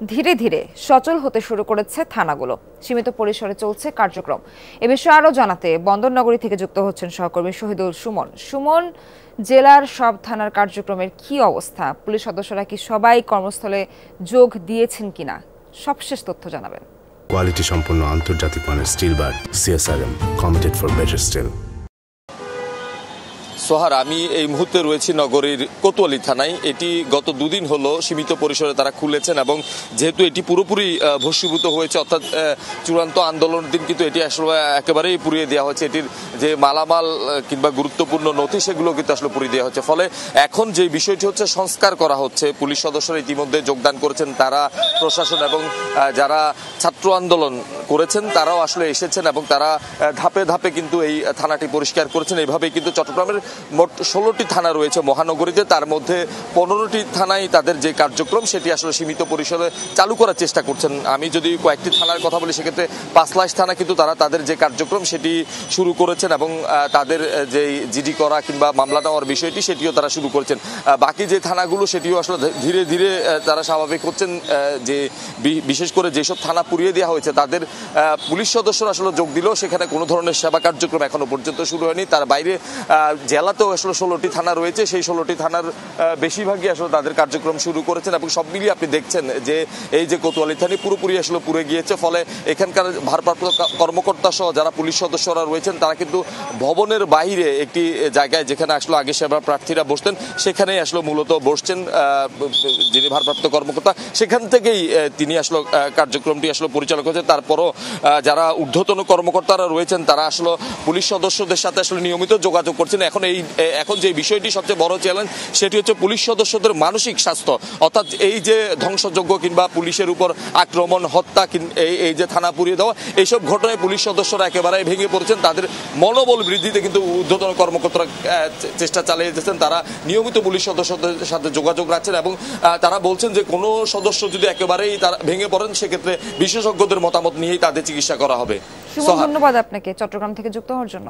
ধীরে ধীরে সচল হতে শুরু করেছে থানাগুলো। সীমিত পরিসরে চলছে কার্যক্রম। এ বিষয়ে আরও জানাতে বন্দরনগরী থেকে যুক্ত হচ্ছেন সহকর্মী শহীদুল সুমন। সুমন, জেলার সব থানার কার্যক্রমের কি অবস্থা? পুলিশ সদস্যরা কি সবাই কর্মস্থলে যোগ দিয়েছেন কিনা? সবশেষ তথ্য জানাবেন। কোয়ালিটি সম্পন্ন আন্তর্জাতিক মানের steel bar CSRM, committed for better steel. সোহার, আমি এই মুহূর্তে রয়েছি নগরীর কোতোয়ালি থানায়। এটি গত দুদিন হলো সীমিত পরিসরে তারা খুলেছেন এবং যেহেতু এটি পুরোপুরি ভস্মীভূত হয়েছে, অর্থাৎ চূড়ান্ত আন্দোলনের দিন কিন্তু এটি আসলে একেবারেই পুড়িয়ে দেওয়া হয়েছে। এটির যে মালামাল কিংবা গুরুত্বপূর্ণ নথি সেগুলো কিন্তু আসলে পুড়িয়ে দেওয়া হচ্ছে। ফলে এখন যে বিষয়টি হচ্ছে সংস্কার করা হচ্ছে। পুলিশ সদস্যরা ইতিমধ্যে যোগদান করেছেন, তারা প্রশাসন এবং যারা ছাত্র আন্দোলন করেছেন তারাও আসলে এসেছেন এবং তারা ধাপে ধাপে কিন্তু এই থানাটি পরিষ্কার করেছেন। এইভাবেই কিন্তু চট্টগ্রামের মোট 16টি থানা রয়েছে মহানগরীতে, তার মধ্যে 15টি থানায় তাদের যে কার্যক্রম সেটি আসলে সীমিত পরিসরে চালু করার চেষ্টা করছেন। আমি যদি কয়েকটি থানার কথা বলি, সেক্ষেত্রে পাঁচলাইশ থানা কিন্তু তারা তাদের যে কার্যক্রম সেটি শুরু করেছেন এবং তাদের যে জিডি করা কিংবা মামলা নেওয়ার বিষয়টি সেটিও তারা শুরু করেছেন। বাকি যে থানাগুলো সেটিও আসলে ধীরে ধীরে তারা স্বাভাবিক হচ্ছেন। যে বিশেষ করে যেসব থানা পুড়িয়ে দেওয়া হয়েছে তাদের পুলিশ সদস্যরা আসলে যোগ দিলেও সেখানে কোনো ধরনের সেবা কার্যক্রম এখনো পর্যন্ত শুরু হয়নি। তার বাইরে জেলাতেও আসলে 16টি থানা রয়েছে, সেই 16টি থানার বেশিরভাগই আসলে তাদের কার্যক্রম শুরু করেছেন এবং সব মিলিয়ে আপনি দেখছেন যে এই যে কোতোয়ালি থানা পুরোপুরি আসলে পুড়ে গিয়েছে। ফলে এখানকার ভারপ্রাপ্ত কর্মকর্তা সহ যারা পুলিশ সদস্যরা রয়েছেন তারা কিন্তু ভবনের বাইরে একটি জায়গায়, যেখানে আসলে আগে সেবা প্রার্থীরা বসতেন, সেখানেই আসলে মূলত বসছেন যিনি ভারপ্রাপ্ত কর্মকর্তা। সেখান থেকেই তিনি আসলে কার্যক্রমটি আসলে পরিচালনা করেছেন। তারপরও যারা ঊর্ধ্বতন কর্মকর্তারা রয়েছেন তারা আসলে পুলিশ সদস্যদের সাথে আসলে নিয়মিত যোগাযোগ করছেন। এখন যে বিষয়টি সবচেয়ে বড় চ্যালেঞ্জ সেটি হচ্ছে পুলিশ সদস্যদের মানসিক স্বাস্থ্য। অর্থাৎ এই যে ধ্বংসযজ্ঞ কিংবা পুলিশের উপর আক্রমণ, হত্যা, এই যে থানা পুড়িয়ে দেওয়া, এইসব ঘটনায় পুলিশ সদস্যরা একেবারে ভেঙে পড়েছেন। তাদের মনোবল বৃদ্ধিতে কিন্তু ঊর্ধ্বতন কর্মকর্তারা চেষ্টা চালিয়ে যাচ্ছেন। তারা নিয়মিত পুলিশ সদস্যদের সাথে যোগাযোগ রাখছেন এবং তারা বলছেন যে কোনো সদস্য যদি একেবারেই তারা ভেঙে পড়েন সেক্ষেত্রে বিশেষজ্ঞদের মতামত নিয়েই তাদের চিকিৎসা করা হবে। ধন্যবাদ আপনাকে চট্টগ্রাম থেকে যুক্ত হওয়ার জন্য।